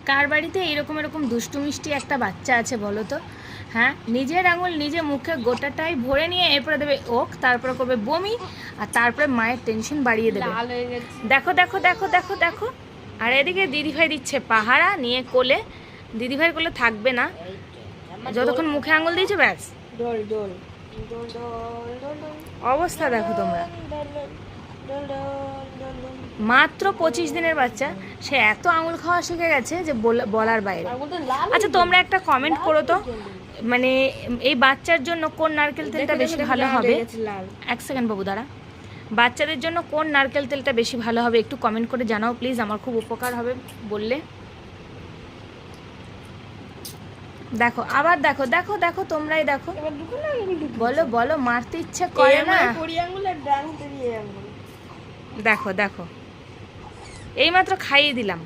কার বাড়িতে এরকম এরকম দুষ্টু মিষ্টি একটা বাচ্চা আছে বলো তো? হ্যাঁ, নিজের আঙুল নিজে মুখে গোটাটাই ভরে নিয়ে এরপরে দেবে ওক, তারপরে করবে বমি, আর তারপরে মায়ের টেনশন বাড়িয়ে দেবে। দেখো দেখো দেখো দেখো দেখো। আর এদিকে দিদিভাই দিচ্ছে পাহারা নিয়ে কোলে। দিদিভাই কোলে থাকবে না যতক্ষণ মুখে আঙুল দিয়েছে, ব্যাস। অবস্থা দেখো তোমরা। মাত্র 25 দিনের বাচ্চা, সে এত আঙুল খাওয়া শিখে গেছে যে বলার বাইরে। আচ্ছা তোমরা একটা কমেন্ট করো তো, মানে এই বাচ্চার জন্য কোন নারকেল তেলটা বেশি ভালো হবে? এক সেকেন্ড বাবু দাঁড়া। বাচ্চাদের জন্য কোন নারকেল তেলটা বেশি ভালো হবে একটু কমেন্ট করে জানাও প্লিজ, আমার খুব উপকার হবে বললে। দেখো আবার দেখো দেখো দেখো, তোমরাই দেখো, বলো বলো, মারতে ইচ্ছে করে না? দেখো দেখো, এইমাত্র খাইয়ে দিলাম।